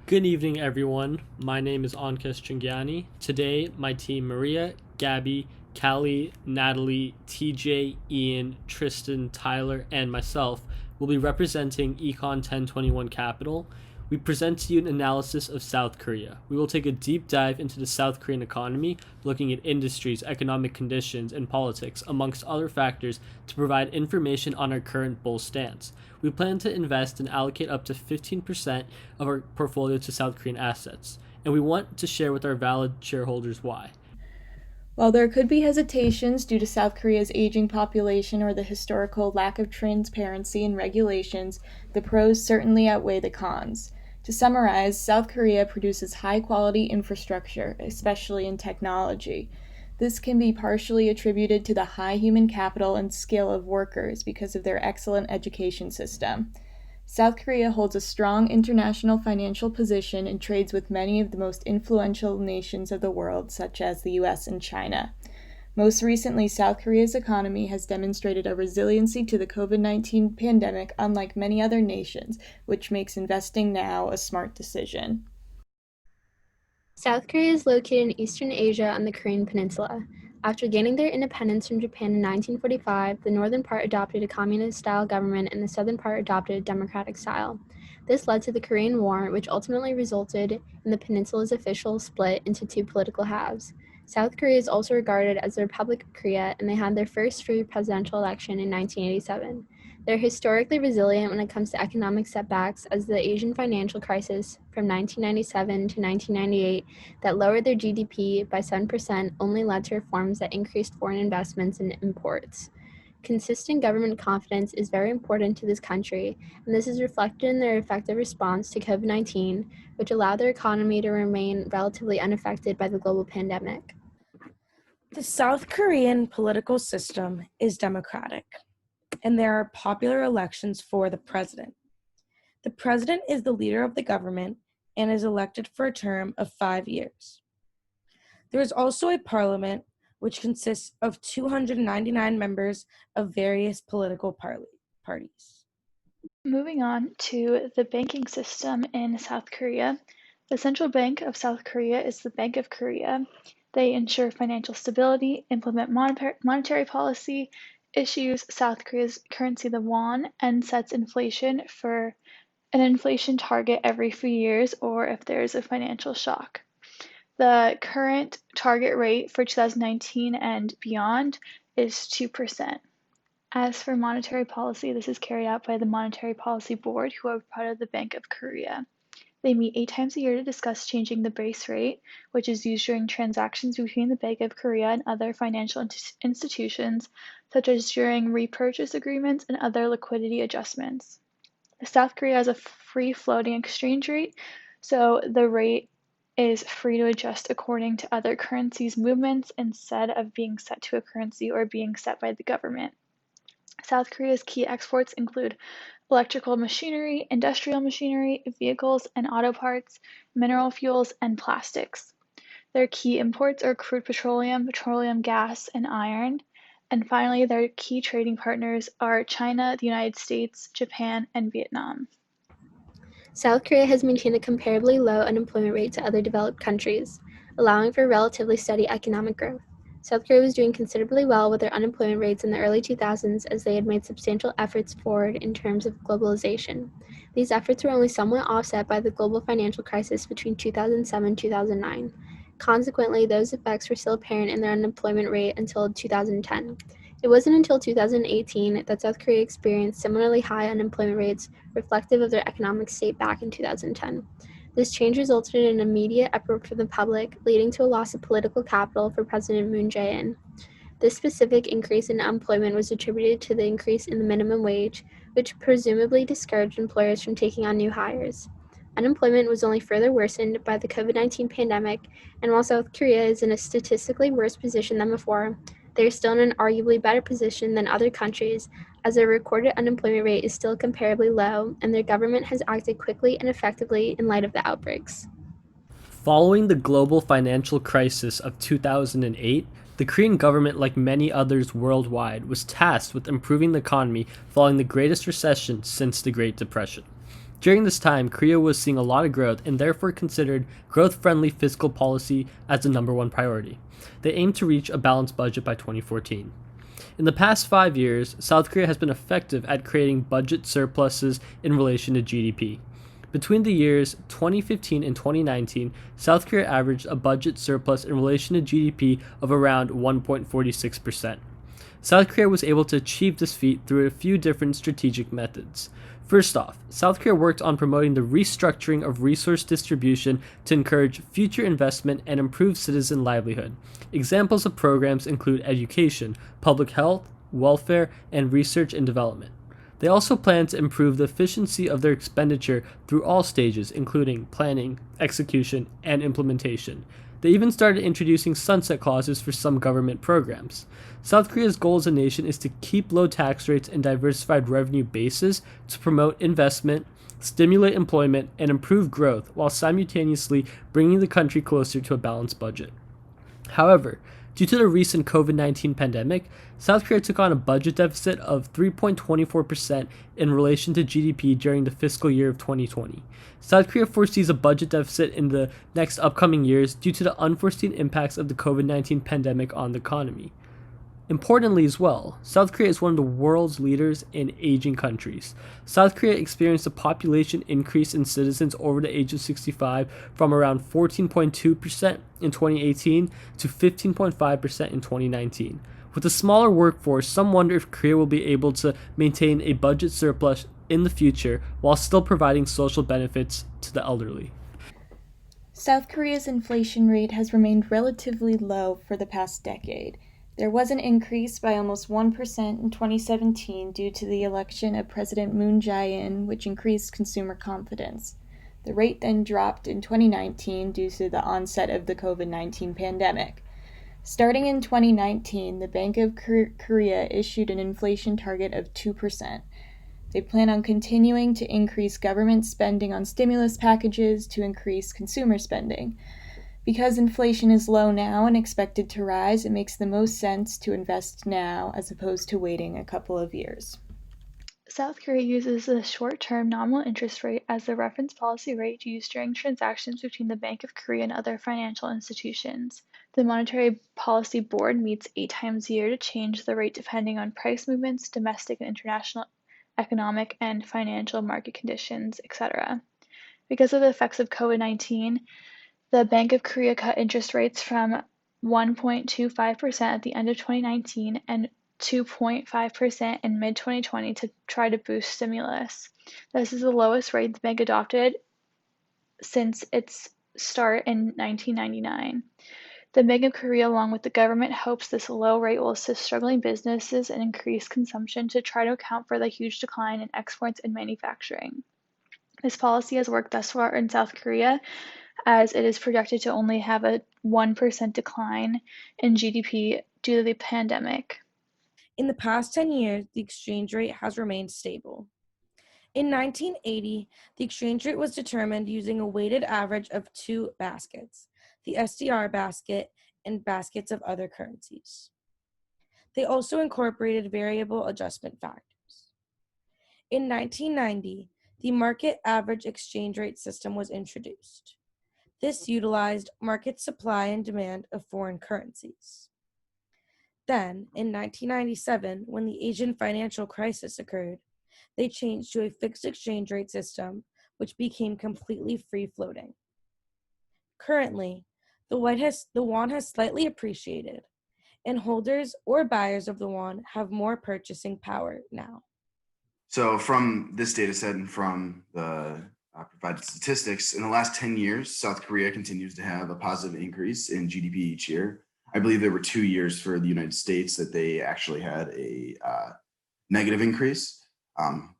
Good evening, everyone. My name is Ankesh Chingyani. Today, my team Maria, Gabby, Callie, Natalie, TJ, Ian, Tristan, Tyler, and myself will be representing Econ 1021 Capital. We present to you an analysis of South Korea. We will take a deep dive into the South Korean economy, looking at industries, economic conditions, and politics, amongst other factors, to provide information on our current bull stance. We plan to invest and allocate up to 15% of our portfolio to South Korean assets, and we want to share with our valid shareholders why. While there could be hesitations due to South Korea's aging population or the historical lack of transparency in regulations, the pros certainly outweigh the cons. To summarize, South Korea produces high quality infrastructure, especially in technology. This can be partially attributed to the high human capital and skill of workers because of their excellent education system. South Korea holds a strong international financial position and trades with many of the most influential nations of the world, such as the US and China. Most recently, South Korea's economy has demonstrated a resiliency to the COVID-19 pandemic unlike many other nations, which makes investing now a smart decision. South Korea is located in Eastern Asia on the Korean Peninsula. After gaining their independence from Japan in 1945, the northern part adopted a communist-style government and the southern part adopted a democratic style. This led to the Korean War, which ultimately resulted in the peninsula's official split into two political halves. South Korea is also regarded as the Republic of Korea, and they had their first free presidential election in 1987. They're historically resilient when it comes to economic setbacks, as the Asian financial crisis from 1997 to 1998 that lowered their GDP by 7% only led to reforms that increased foreign investments and imports. Consistent government confidence is very important to this country, and this is reflected in their effective response to COVID-19, which allowed their economy to remain relatively unaffected by the global pandemic. The South Korean political system is democratic, and there are popular elections for the president. The president is the leader of the government and is elected for a term of 5 years. There is also a parliament which consists of 299 members of various political parties. Moving on to the banking system in South Korea. The Central Bank of South Korea is the Bank of Korea. They ensure financial stability, implement monetary policy, issues South Korea's currency, the won, and sets inflation for an inflation target every few years or if there's a financial shock. The current target rate for 2019 and beyond is 2%. As for monetary policy, this is carried out by the Monetary Policy Board, who are part of the Bank of Korea. They meet 8 times a year to discuss changing the base rate, which is used during transactions between the Bank of Korea and other financial institutions, such as during repurchase agreements and other liquidity adjustments. South Korea has a free floating exchange rate, so the rate is free to adjust according to other currencies' movements instead of being set to a currency or being set by the government. South Korea's key exports include electrical machinery, industrial machinery, vehicles and auto parts, mineral fuels, and plastics. Their key imports are crude petroleum, petroleum gas, and iron. And finally, their key trading partners are China, the United States, Japan, and Vietnam. South Korea has maintained a comparably low unemployment rate to other developed countries, allowing for relatively steady economic growth. South Korea was doing considerably well with their unemployment rates in the early 2000s as they had made substantial efforts forward in terms of globalization. These efforts were only somewhat offset by the global financial crisis between 2007 and 2009. Consequently, those effects were still apparent in their unemployment rate until 2010. It wasn't until 2018 that South Korea experienced similarly high unemployment rates reflective of their economic state back in 2010. This change resulted in an immediate uproar from the public, leading to a loss of political capital for President Moon Jae-in. This specific increase in unemployment was attributed to the increase in the minimum wage, which presumably discouraged employers from taking on new hires. Unemployment was only further worsened by the COVID-19 pandemic, and while South Korea is in a statistically worse position than before, they are still in an arguably better position than other countries, as their recorded unemployment rate is still comparably low, and their government has acted quickly and effectively in light of the outbreaks. Following the global financial crisis of 2008, the Korean government, like many others worldwide, was tasked with improving the economy following the greatest recession since the Great Depression. During this time, Korea was seeing a lot of growth and therefore considered growth-friendly fiscal policy as the number one priority. They aimed to reach a balanced budget by 2014. In the past 5 years, South Korea has been effective at creating budget surpluses in relation to GDP. Between the years 2015 and 2019, South Korea averaged a budget surplus in relation to GDP of around 1.46%. South Korea was able to achieve this feat through a few different strategic methods. First off, South Korea worked on promoting the restructuring of resource distribution to encourage future investment and improve citizen livelihood. Examples of programs include education, public health, welfare, and research and development. They also plan to improve the efficiency of their expenditure through all stages, including planning, execution, and implementation. They even started introducing sunset clauses for some government programs. South Korea's goal as a nation is to keep low tax rates and diversified revenue bases to promote investment, stimulate employment, and improve growth while simultaneously bringing the country closer to a balanced budget. However, due to the recent COVID-19 pandemic, South Korea took on a budget deficit of 3.24% in relation to GDP during the fiscal year of 2020. South Korea foresees a budget deficit in the next upcoming years due to the unforeseen impacts of the COVID-19 pandemic on the economy. Importantly as well, South Korea is one of the world's leaders in aging countries. South Korea experienced a population increase in citizens over the age of 65 from around 14.2% in 2018 to 15.5% in 2019. With a smaller workforce, some wonder if Korea will be able to maintain a budget surplus in the future while still providing social benefits to the elderly. South Korea's inflation rate has remained relatively low for the past decade. There was an increase by almost 1% in 2017 due to the election of President Moon Jae-in, which increased consumer confidence. The rate then dropped in 2019 due to the onset of the COVID-19 pandemic. Starting in 2019, the Bank of Korea issued an inflation target of 2%. They plan on continuing to increase government spending on stimulus packages to increase consumer spending. Because inflation is low now and expected to rise, it makes the most sense to invest now as opposed to waiting a couple of years. South Korea uses the short-term nominal interest rate as the reference policy rate used during transactions between the Bank of Korea and other financial institutions. The Monetary Policy Board meets 8 times a year to change the rate depending on price movements, domestic and international economic and financial market conditions, etc. Because of the effects of COVID-19, the Bank of Korea cut interest rates from 1.25% at the end of 2019 and 2.5% in mid-2020 to try to boost stimulus. This is the lowest rate the bank adopted since its start in 1999. The Bank of Korea, along with the government, hopes this low rate will assist struggling businesses and increase consumption to try to account for the huge decline in exports and manufacturing. This policy has worked thus far in South Korea, as it is projected to only have a 1% decline in GDP due to the pandemic. In the past 10 years, the exchange rate has remained stable. In 1980, the exchange rate was determined using a weighted average of 2 baskets, the SDR basket and baskets of other currencies. They also incorporated variable adjustment factors. In 1990, the market average exchange rate system was introduced. This utilized market supply and demand of foreign currencies. Then, in 1997, when the Asian financial crisis occurred, they changed to a fixed exchange rate system, which became completely free-floating. Currently, the won has slightly appreciated, and holders or buyers of the won have more purchasing power now. So from this data set and from the provided statistics, in the last 10 years, South Korea continues to have a positive increase in GDP each year. I believe there were 2 years for the United States that they actually had a negative increase,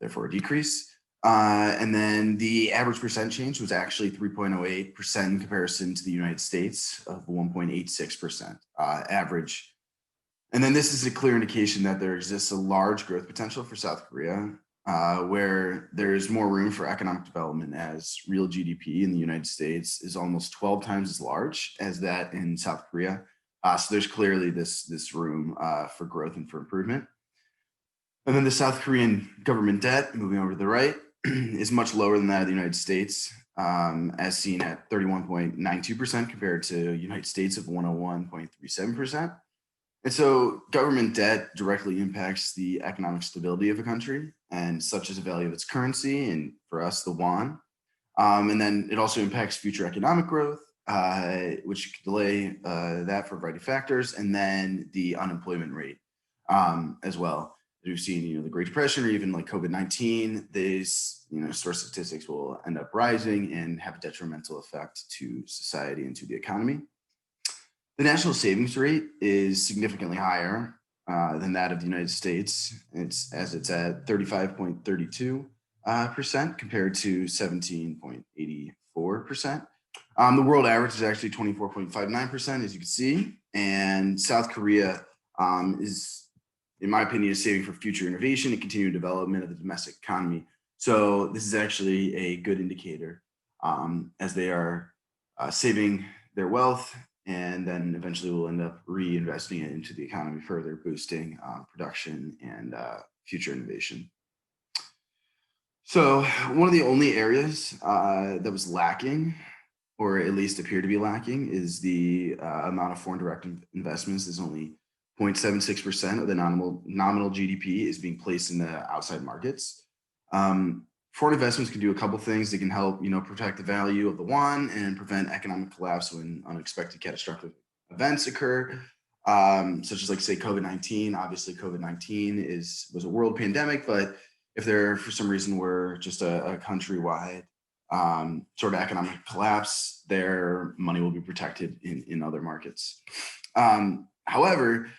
therefore a decrease. And then the average percent change was actually 3.08% in comparison to the United States of 1.86% average. And then this is a clear indication that there exists a large growth potential for South Korea, where there's more room for economic development, as real GDP in the United States is almost 12 times as large as that in South Korea. So there's clearly this room for growth and for improvement. And then the South Korean government debt, moving over to the right, is much lower than that of the United States, as seen at 31.92% compared to United States of 101.37%. And so government debt directly impacts the economic stability of a country, and such as the value of its currency, and for us, the yuan. And then it also impacts future economic growth, which could delay that for a variety of factors, and then the unemployment rate as well. We've seen, the Great Depression, or even like COVID-19, these, source statistics will end up rising and have a detrimental effect to society and to the economy. The national savings rate is significantly higher than that of the United States. It's at 35.32% compared to 17.84%. The world average is actually 24.59%, as you can see. And South Korea is, in my opinion, is saving for future innovation and continued development of the domestic economy. So this is actually a good indicator as they are saving their wealth, and then eventually will end up reinvesting it into the economy, further boosting production and future innovation. So one of the only areas that was lacking, or at least appear to be lacking, is the amount of foreign direct investments. Is only 0.76% of the nominal GDP is being placed in the outside markets. Foreign investments can do a couple things. They can help, protect the value of the yuan and prevent economic collapse when unexpected catastrophic events occur, such as, like, say, COVID-19. Obviously, COVID-19 was a world pandemic, but if there, for some reason, were just a countrywide sort of economic collapse, their money will be protected in other markets. However,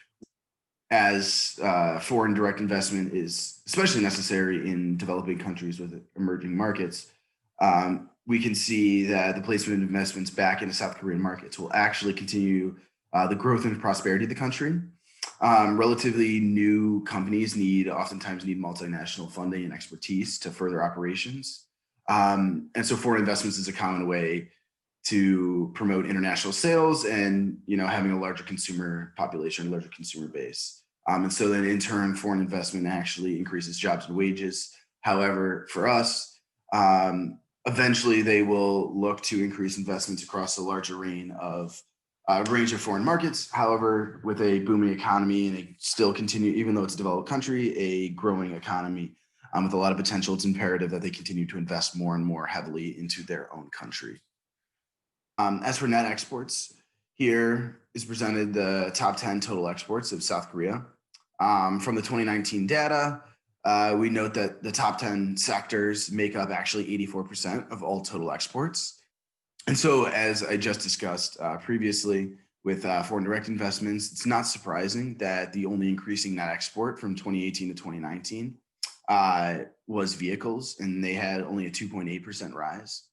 as foreign direct investment is especially necessary in developing countries with emerging markets, we can see that the placement of investments back into South Korean markets will actually continue the growth and prosperity of the country. Relatively new companies oftentimes need multinational funding and expertise to further operations. And so foreign investments is a common way to promote international sales and, having a larger consumer population, larger consumer base. And so then in turn, foreign investment actually increases jobs and wages. However, for us, eventually they will look to increase investments across a larger range of foreign markets. However, with a booming economy and even though it's a developed country, a growing economy with a lot of potential, it's imperative that they continue to invest more and more heavily into their own country. As for net exports, here is presented the top 10 total exports of South Korea. From the 2019 data, we note that the top 10 sectors make up actually 84% of all total exports. And so, as I just discussed previously with foreign direct investments, it's not surprising that the only increasing net export from 2018 to 2019 was vehicles, and they had only a 2.8% rise.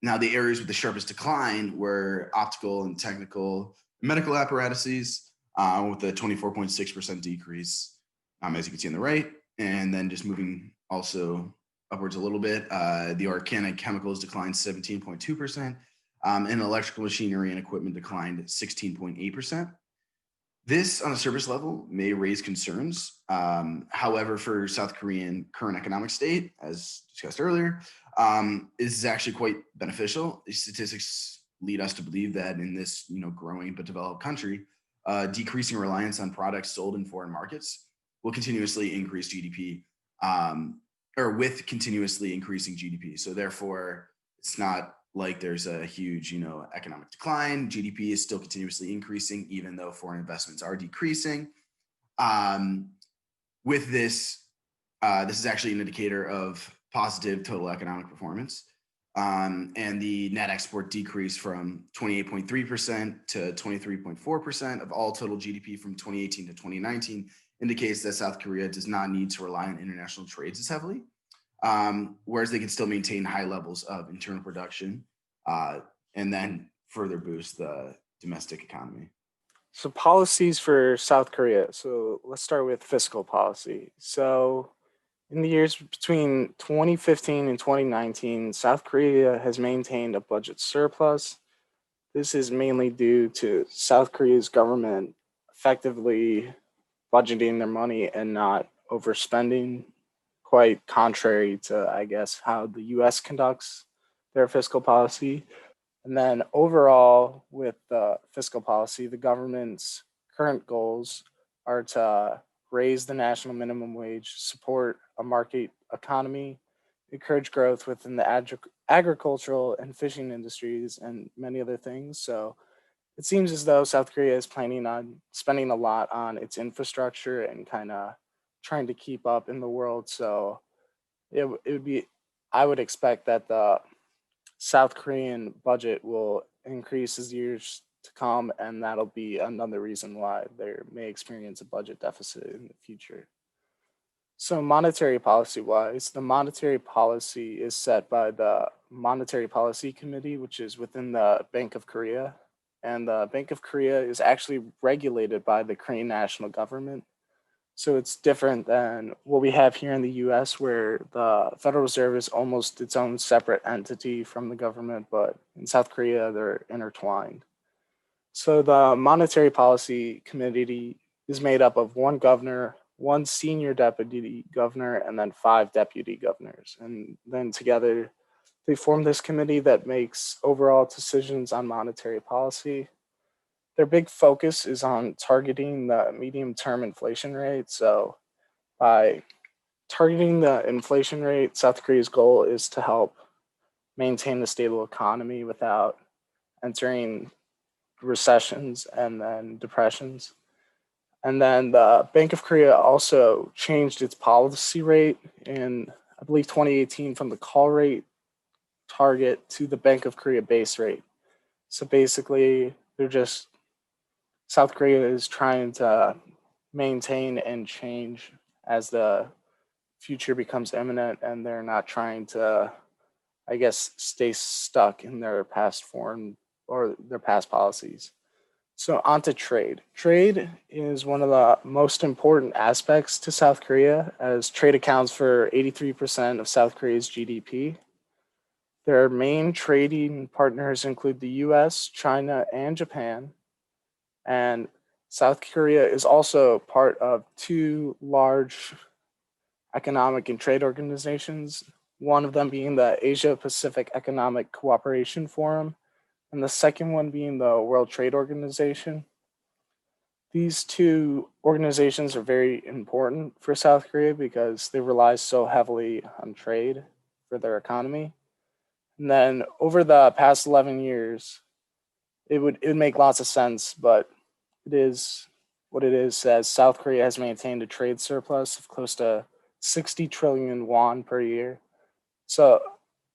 Now, the areas with the sharpest decline were optical and technical medical apparatuses, with a 24.6% decrease, as you can see on the right. And then just moving also upwards a little bit, the organic chemicals declined 17.2%, and electrical machinery and equipment declined 16.8%. This, on a surface level, may raise concerns. However, for South Korean current economic state, as discussed earlier, is actually quite beneficial. These statistics lead us to believe that in this, growing but developed country, decreasing reliance on products sold in foreign markets will continuously increase GDP, or with continuously increasing GDP. So therefore, it's not like there's a huge, economic decline. GDP is still continuously increasing, even though foreign investments are decreasing. With this, this is actually an indicator of positive total economic performance. And the net export decrease from 28.3% to 23.4% of all total GDP from 2018 to 2019 indicates that South Korea does not need to rely on international trades as heavily, whereas they can still maintain high levels of internal production and then further boost the domestic economy. So policies for South Korea. So let's start with fiscal policy. So in the years between 2015 and 2019, South Korea has maintained a budget surplus. This is mainly due to South Korea's government effectively budgeting their money and not overspending quite contrary to, I guess, how the US conducts their fiscal policy. And then overall, with the fiscal policy, the government's current goals are to raise the national minimum wage, support a market economy, encourage growth within the agricultural and fishing industries, and many other things. So it seems as though South Korea is planning on spending a lot on its infrastructure and kind of trying to keep up in the world. So it would be, I would expect that the South Korean budget will increase as years to come, and that'll be another reason why they may experience a budget deficit in the future. So, monetary policy wise, the monetary policy is set by the Monetary Policy Committee, which is within the Bank of Korea. And the Bank of Korea is actually regulated by the Korean national government. So it's different than what we have here in the US, where the Federal Reserve is almost its own separate entity from the government, but in South Korea, they're intertwined. So the Monetary Policy Committee is made up of one governor, one senior deputy governor, and then 5 deputy governors. And then together, they form this committee that makes overall decisions on monetary policy. Their big focus is on targeting the medium term inflation rate. So, by targeting the inflation rate, South Korea's goal is to help maintain a stable economy without entering recessions and then depressions. And then the Bank of Korea also changed its policy rate in, I believe, 2018 from the call rate target to the Bank of Korea base rate. So basically, South Korea is trying to maintain and change as the future becomes imminent, and they're not trying to, I guess, stay stuck in their past foreign or their past policies. So, on to trade. Trade is one of the most important aspects to South Korea, as trade accounts for 83% of South Korea's GDP. Their main trading partners include the US, China, and Japan. And South Korea is also part of 2 large economic and trade organizations, one of them being the Asia Pacific Economic Cooperation Forum, and the second one being the World Trade Organization. These 2 organizations are very important for South Korea because they rely so heavily on trade for their economy. And then over the past 11 years, it would make lots of sense, but it is what it is, as South Korea has maintained a trade surplus of close to 60 trillion won per year. So,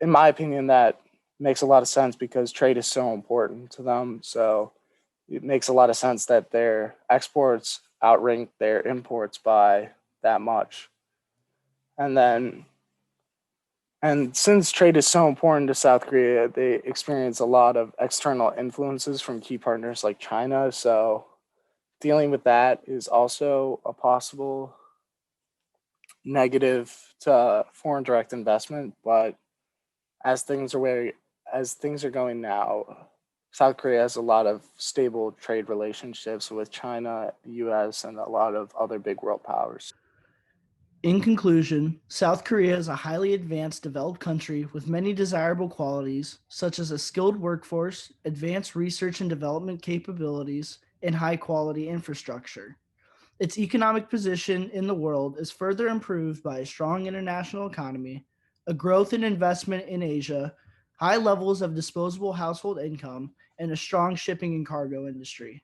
in my opinion, that makes a lot of sense because trade is so important to them. So, it makes a lot of sense that their exports outrank their imports by that much. And then, and since trade is so important to South Korea, they experience a lot of external influences from key partners like China. So, dealing with that is also a possible negative to foreign direct investment. But as things are going now, South Korea has a lot of stable trade relationships with China, the US, and a lot of other big world powers. In conclusion, South Korea is a highly advanced developed country with many desirable qualities, such as a skilled workforce, advanced research and development capabilities, and high quality infrastructure. Its economic position in the world is further improved by a strong international economy, a growth in investment in Asia, high levels of disposable household income, and a strong shipping and cargo industry.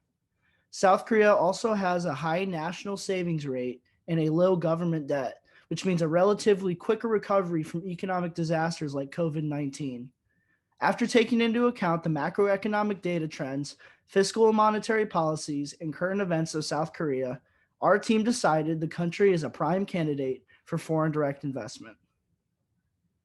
South Korea also has a high national savings rate and a low government debt, which means a relatively quicker recovery from economic disasters like COVID-19. After taking into account the macroeconomic data trends, fiscal and monetary policies, and current events of South Korea, our team decided the country is a prime candidate for foreign direct investment.